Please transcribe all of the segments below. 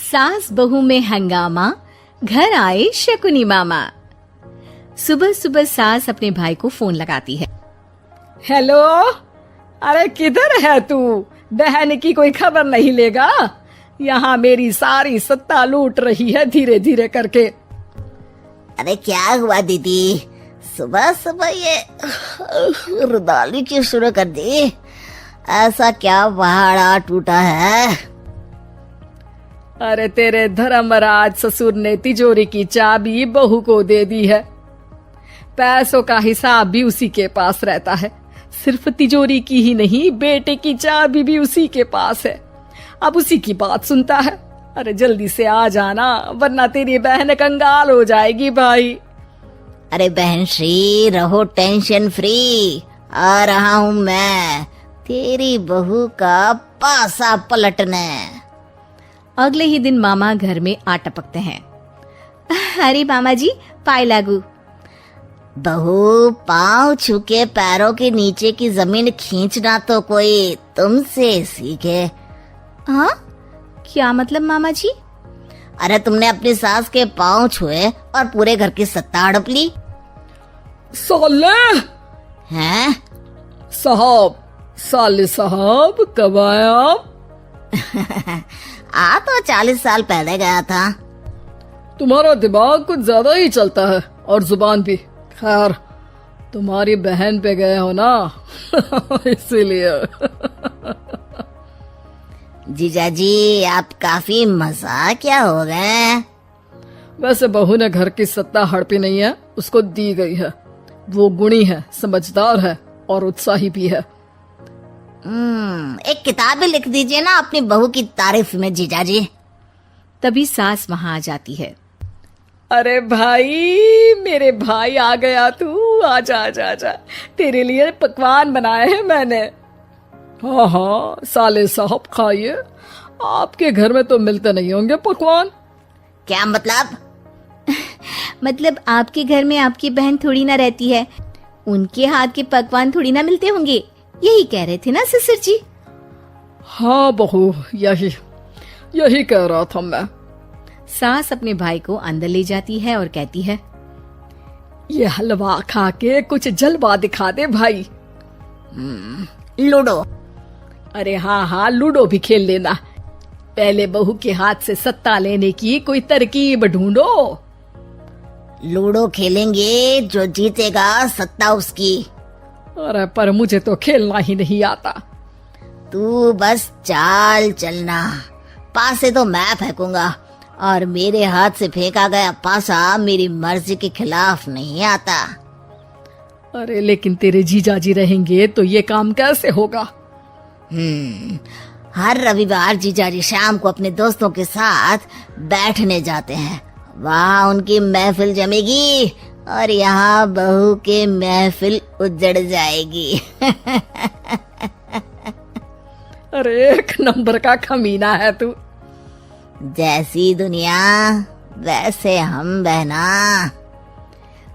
सास बहू में हंगामा, घर आए शकुनी मामा। सुबह सुबह सास अपने भाई को फोन लगाती है। हेलो, अरे किधर है तू? बहन की कोई खबर नहीं लेगा? यहाँ मेरी सारी सत्ता लूट रही है धीरे धीरे करके। अरे क्या हुआ दीदी, सुबह सुबह ये रुदाली क्यों शुरू कर दी? ऐसा क्या पहाड़ा टूटा है? अरे तेरे धर्मराज ससुर ने तिजोरी की चाबी बहू को दे दी है। पैसों का हिसाब भी उसी के पास रहता है। सिर्फ तिजोरी की ही नहीं, बेटे की चाबी भी उसी के पास है। अब उसी की बात सुनता है। अरे जल्दी से आ जाना, वरना तेरी बहन कंगाल हो जाएगी भाई। अरे बहन श्री, रहो टेंशन फ्री। आ रहा हूँ मैं, तेरी बहू का पासा पलटने। अगले ही दिन मामा घर में आ टपकते हैं। अरे मामा जी, पाए लागू। बहू, पाँव छू के पैरों के नीचे की जमीन खींचना तो कोई तुमसे सीखे। हाँ, क्या मतलब मामा जी? अरे तुमने अपनी सास के पाँव छुए और पूरे घर की सत्ता हड़प ली। साले हैं? साले साहब कब आए आप? आ तो 40 साल पहले गया था। तुम्हारा दिमाग कुछ ज्यादा ही चलता है और जुबान भी। खैर, तुम्हारी बहन पे गए हो ना इसीलिए। जीजाजी, आप काफी मजाकिया हो गए। वैसे बहू ने घर की सत्ता हड़पी नहीं है, उसको दी गई है। वो गुणी है, समझदार है और उत्साही भी है। एक किताब भी लिख दीजिए ना अपनी बहू की तारीफ में जीजाजी। तभी सास वहां आ जाती है। अरे भाई, मेरे भाई आ गया तू। आजा आजा आजा, तेरे लिए पकवान बनाए हैं मैंने। हाँ हाँ साले साहब, खाइए। आपके घर में तो मिलते नहीं होंगे पकवान। क्या मतलब? मतलब आपके घर में आपकी बहन थोड़ी ना रहती है, उनके हाथ के पकवान थोड़ी ना मिलते होंगे, यही कह रहे थे ना ससुर जी? हाँ बहू, यही कह रहा था मैं। सास अपने भाई को अंदर ले जाती है और कहती है, ये हलवा खा के कुछ जलवा दिखा दे भाई। लूडो। अरे हाँ, लूडो भी खेल लेना। पहले बहू के हाथ से सत्ता लेने की कोई तरकीब ढूंढो। लूडो खेलेंगे, जो जीतेगा सत्ता उसकी। अरे पर मुझे तो खेलना ही नहीं आता। तू बस चाल चलना, पासे तो मैं फेंकूंगा और मेरे हाथ से फेंका गया पासा मेरी मर्जी के खिलाफ नहीं आता। अरे लेकिन तेरे जीजाजी रहेंगे तो ये काम कैसे होगा? हर रविवार जीजाजी शाम को अपने दोस्तों के साथ बैठने जाते हैं। वहाँ उनकी महफिल जमेगी और यहाँ बहू के महफिल उजड़ जाएगी। अरे एक नंबर का कमीना है तू। जैसी दुनिया वैसे हम बहना।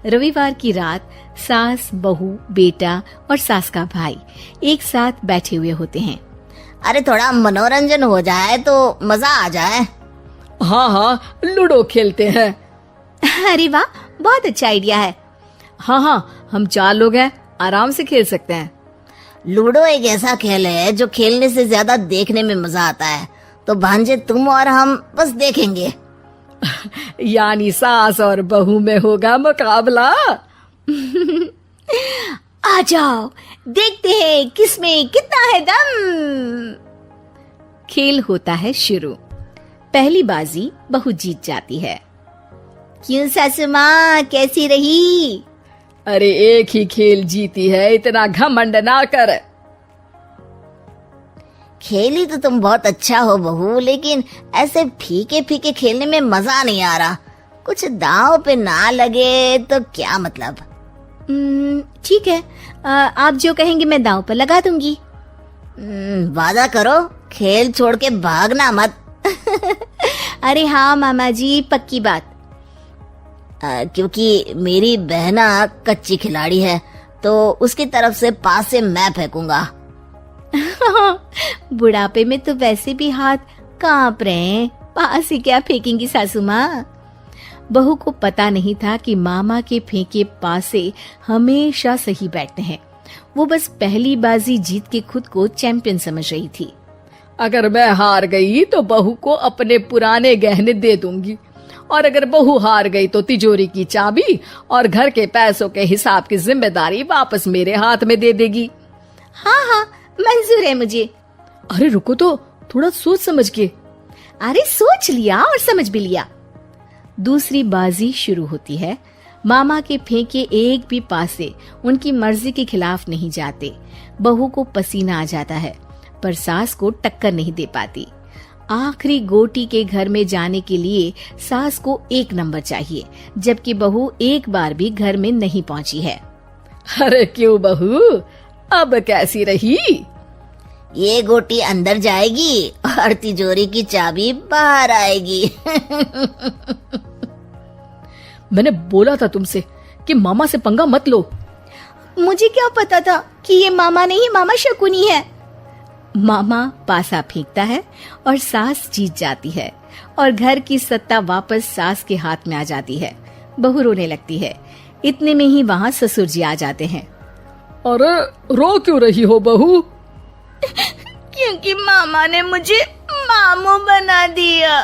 रविवार की रात सास, बहू, बेटा और सास का भाई एक साथ बैठे हुए होते हैं। अरे थोड़ा मनोरंजन हो जाए तो मजा आ जाए। हाँ, लूडो खेलते हैं। अरे वाह, बहुत अच्छा आइडिया है। हाँ, हम 4 लोग हैं, आराम से खेल सकते हैं। लूडो एक ऐसा खेल है जो खेलने से ज्यादा देखने में मजा आता है। तो भांजे तुम और हम बस देखेंगे। यानी सास और बहू में होगा मुकाबला। आ जाओ, देखते हैं किसमें कितना है दम। खेल होता है शुरू। पहली बाजी बहू जीत जाती है। क्यों सासू माँ, कैसी रही? अरे एक ही खेल जीती है, इतना घमंड ना कर। खेली तो तुम बहुत अच्छा हो बहू, लेकिन ऐसे फीके फीके खेलने में मजा नहीं आ रहा। कुछ दांव पे ना लगे तो क्या मतलब? ठीक है, आप जो कहेंगे मैं दांव पर लगा दूंगी। वादा करो, खेल छोड़ के भागना मत। अरे हाँ मामा जी, पक्की बात। क्योंकि मेरी बहना कच्ची खिलाड़ी है, तो उसकी तरफ से पास से मैं फेंकूंगा। बुढ़ापे में तो वैसे भी हाथ कांप रहे हैं। पास ही क्या फेंकेंगी सासू माँ। बहू को पता नहीं था कि मामा के फेंके पासे हमेशा सही बैठते हैं। वो बस पहली बाजी जीत के खुद को चैंपियन समझ रही थी। अगर मैं हार गई तो बहू को अपने पुराने गहने दे दूंगी, और अगर बहू हार गई तो तिजोरी की चाबी और घर के पैसों के हिसाब की जिम्मेदारी वापस मेरे हाथ में दे देगी। हाँ हाँ, मंजूर है मुझे। अरे रुको तो, थोड़ा सोच समझ के। अरे सोच लिया और समझ भी लिया। दूसरी बाजी शुरू होती है। मामा के फेंके एक भी पासे उनकी मर्जी के खिलाफ नहीं जाते। बहू को पसीना आ जाता है, पर सास को टक्कर नहीं दे पाती। आखिरी गोटी के घर में जाने के लिए सास को 1 नंबर चाहिए, जबकि बहू एक बार भी घर में नहीं पहुंची है। अरे क्यों बहू, अब कैसी रही? ये गोटी अंदर जाएगी और तिजोरी की चाबी बाहर आएगी। मैंने बोला था तुमसे कि मामा से पंगा मत लो। मुझे क्या पता था कि ये मामा नहीं, मामा शकुनी है। मामा पासा फेंकता है और सास जीत जाती है और घर की सत्ता वापस सास के हाथ में आ जाती है। बहू रोने लगती है। इतने में ही वहाँ ससुर जी आ जाते हैं। अरे रो क्यों रही हो बहू? क्योंकि मामा ने मुझे मामू बना दिया।